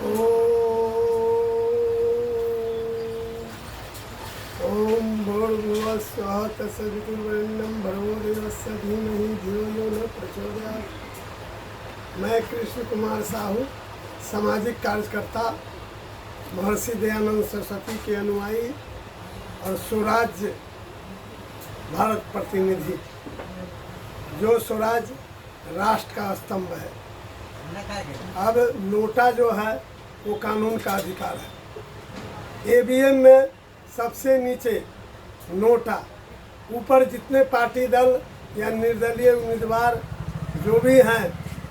ओम भूर्भुवः स्वः तत्सवितुर्वरेण्यं भर्गो देवस्य धीमहि धियो यो न प्रचोदयात्। मैं कृष्ण कुमार साहू, सामाजिक कार्यकर्ता, महर्षि दयानंद सरस्वती के अनुयायी और स्वराज्य भारत प्रतिनिधि। जो स्वराज राष्ट्र का स्तंभ है। अब नोटा जो है वो कानून का अधिकार है। एवीएम में सबसे नीचे नोटा, ऊपर जितने पार्टी दल या निर्दलीय उम्मीदवार जो भी हैं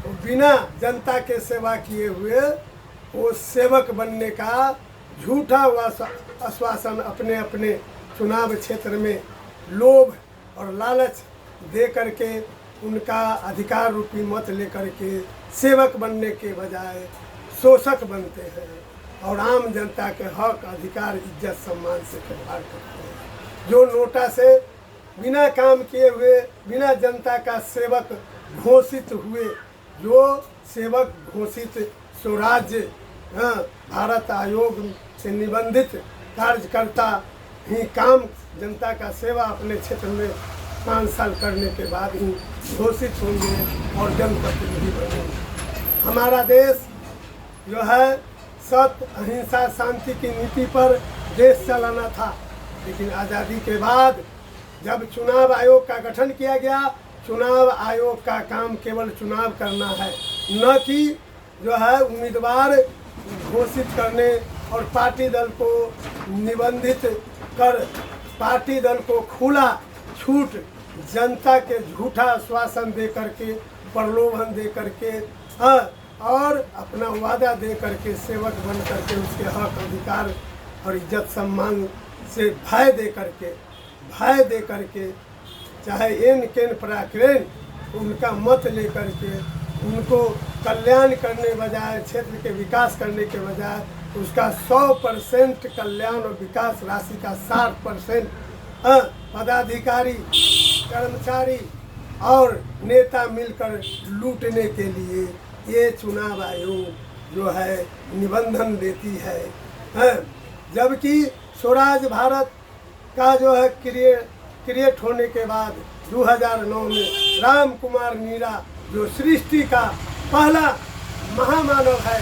वो बिना जनता के सेवा किए हुए वो सेवक बनने का झूठा आश्वासन अपने अपने चुनाव क्षेत्र में लोभ और लालच दे करके उनका अधिकार रूपी मत लेकर के सेवक बनने के बजाय शोषक बनते हैं और आम जनता के हक, अधिकार, इज्जत, सम्मान से खिलवाड़ करते हैं। जो नोटा से बिना काम किए हुए, बिना जनता का सेवक घोषित हुए, जो सेवक घोषित स्वराज्य भारत आयोग से निबंधित कार्यकर्ता ही काम जनता का सेवा अपने क्षेत्र में 5 साल करने के बाद ही घोषित होंगे और जनप्रतिनिधि बनेंगे। हमारा देश जो है सत्य, अहिंसा, शांति की नीति पर देश चलाना था, लेकिन आज़ादी के बाद जब चुनाव आयोग का गठन किया गया, चुनाव आयोग का काम केवल चुनाव करना है, न कि जो है उम्मीदवार घोषित करने और पार्टी दल को निबंधित कर पार्टी दल को खुला छूट जनता के झूठा आश्वासन दे करके, प्रलोभन दे करके और अपना वादा दे करके सेवक बन करके उसके हक, अधिकार और इज्जत सम्मान से भय दे करके चाहे एन केन पराक्रेन उनका मत ले करके उनको कल्याण करने बजाय, क्षेत्र के विकास करने के बजाय उसका 100% कल्याण और विकास राशि का 60% पदाधिकारी, कर्मचारी और नेता मिलकर लूटने के लिए ये चुनाव आयोग जो है निबंधन देती है। जबकि स्वराज भारत का जो है क्रिएट होने के बाद 2009 में राम कुमार मीरा जो सृष्टि का पहला महामानव है,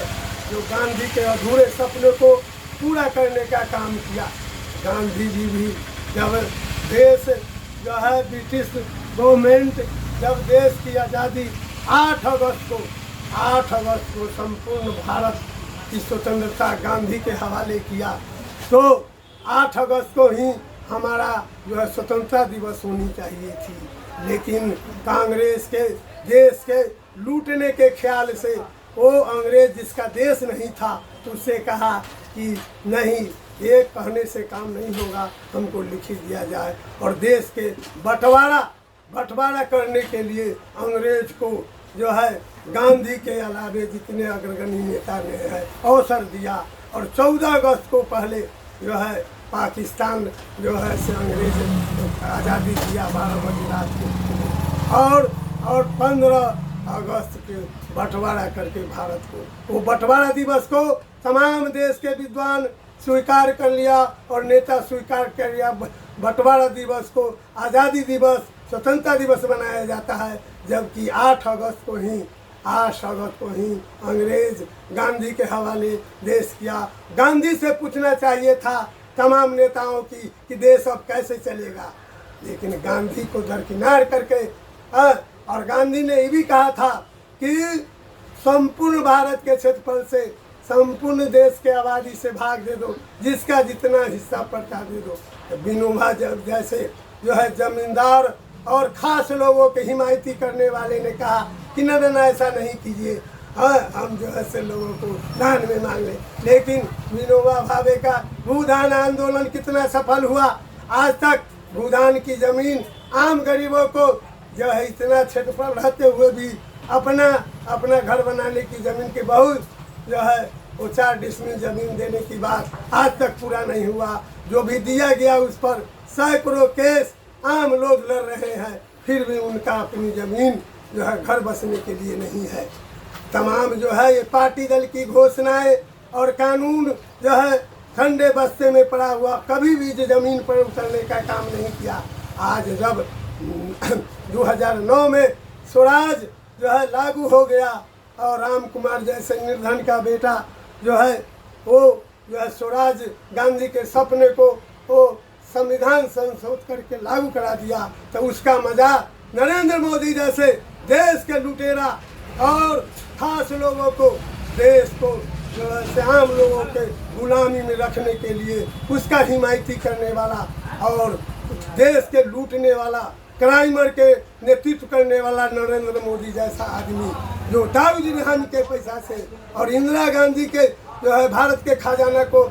जो गांधी के अधूरे सपने को पूरा करने का काम किया। गांधी जी भी जब देश जो है ब्रिटिश गवर्नमेंट जब देश की आज़ादी 8 अगस्त को संपूर्ण भारत की स्वतंत्रता गांधी के हवाले किया, तो 8 अगस्त को ही हमारा जो है स्वतंत्रता दिवस होनी चाहिए थी। लेकिन कांग्रेस के देश के लूटने के ख्याल से वो अंग्रेज जिसका देश नहीं था तो उससे कहा कि नहीं, ये कहने से काम नहीं होगा, हमको लिखित दिया जाए। और देश के बंटवारा करने के लिए अंग्रेज को जो है गांधी के अलावे जितने अग्रगण्य नेता ने है अवसर दिया और 14 अगस्त को पहले जो है पाकिस्तान जो है से अंग्रेज आज़ादी दिया 12 बजे रात को और 15 अगस्त के बंटवारा करके भारत को, वो बंटवारा दिवस को तमाम देश के विद्वान स्वीकार कर लिया और नेता स्वीकार कर लिया। बंटवारा दिवस को आज़ादी दिवस, स्वतंत्रता दिवस मनाया जाता है, जबकि 8 अगस्त को ही अंग्रेज गांधी के हवाले देश किया। गांधी से पूछना चाहिए था तमाम नेताओं की कि देश अब कैसे चलेगा, लेकिन गांधी को दरकिनार करके और गांधी ने ये भी कहा था कि संपूर्ण भारत के क्षेत्रफल से संपूर्ण देश के आबादी से भाग दे दो, जिसका जितना हिस्सा पड़ता दे दो। तो विनोबा जैसे जो है जमींदार और खास लोगों के हिमायती करने वाले ने कहा कि न ऐसा नहीं कीजिए, हम जो है से लोगों को दान में मांग लें। लेकिन विनोबा भावे का भूदान आंदोलन कितना सफल हुआ, आज तक भूदान की जमीन आम गरीबों को जो है इतना क्षेत्रफल रहते हुए भी अपना घर बनाने की जमीन की बहुत जो है वो 4 डिसमिल जमीन देने की बात आज तक पूरा नहीं हुआ। जो भी दिया गया उस पर सैकड़ों केस आम लोग लड़ रहे हैं, फिर भी उनका अपनी ज़मीन जो है घर बसने के लिए नहीं है। तमाम जो है ये पार्टी दल की घोषणाएं और कानून जो है ठंडे बस्ते में पड़ा हुआ, कभी भी ज़मीन पर उतरने का काम नहीं किया। आज जब 2009 में स्वराज जो है लागू हो गया और राम कुमार जैसे निर्धन का बेटा जो है वो जो है स्वराज गांधी के सपने को वो संविधान संशोधन करके लागू करा दिया, तो उसका मजा नरेंद्र मोदी जैसे देश के लुटेरा और खास लोगों को, देश को जो है आम लोगों के गुलामी में रखने के लिए उसका हिमायती करने वाला और देश के लूटने वाला, क्राइमर के नेतृत्व करने वाला नरेंद्र मोदी जैसा आदमी जो दाऊद इब्राहिम के पैसा से और इंदिरा गांधी के जो है भारत के खजाना को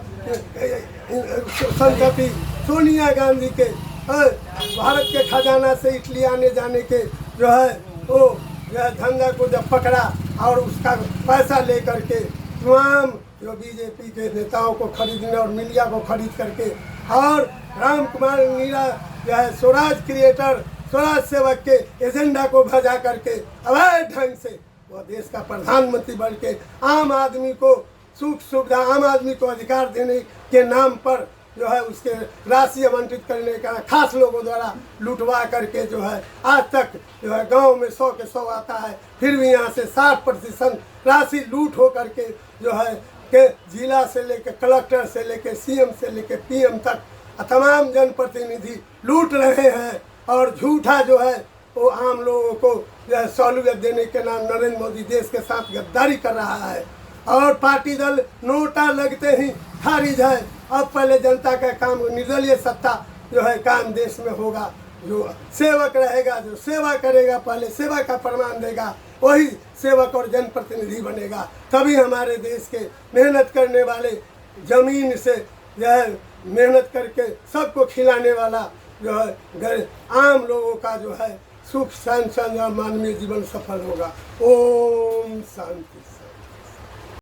संपत्ति सोनिया गांधी के भारत के खजाना से इटली आने जाने के जो है वो जो है धंधा को जब पकड़ा और उसका पैसा लेकर के तमाम जो बीजेपी के नेताओं को खरीदने और मीडिया को खरीद करके और राम कुमार मीणा जो है स्वराज क्रिएटर, स्वराज सेवक के एजेंडा को भजा करके अवैध ढंग से वह देश का प्रधानमंत्री बन के आम आदमी को सुख सुविधा, आम आदमी को अधिकार देने के नाम पर जो है उसके राशि आवंटित करने का खास लोगों द्वारा लुटवा करके जो है आज तक जो है गांव में 100 के 100 आता है, फिर भी यहाँ से 60% राशि लूट हो करके जो है के जिला से लेकर कलेक्टर से लेकर सीएम से लेकर पीएम तक तमाम जनप्रतिनिधि लूट रहे हैं और झूठा जो है वो आम लोगों को जो है सहूलियत देने के नाम नरेंद्र मोदी देश के साथ गद्दारी कर रहा है और पार्टी दल नोटा लगते ही खारिज है। अब पहले जनता का काम, निर्दलीय सत्ता जो है काम देश में होगा, जो सेवक रहेगा, जो सेवा करेगा, पहले सेवा का प्रमाण देगा, वही सेवक और जनप्रतिनिधि बनेगा। तभी हमारे देश के मेहनत करने वाले, जमीन से जो है मेहनत करके सबको खिलाने वाला जो है आम लोगों का जो है सुख शांति और मानवीय जीवन सफल होगा। ओम शांति।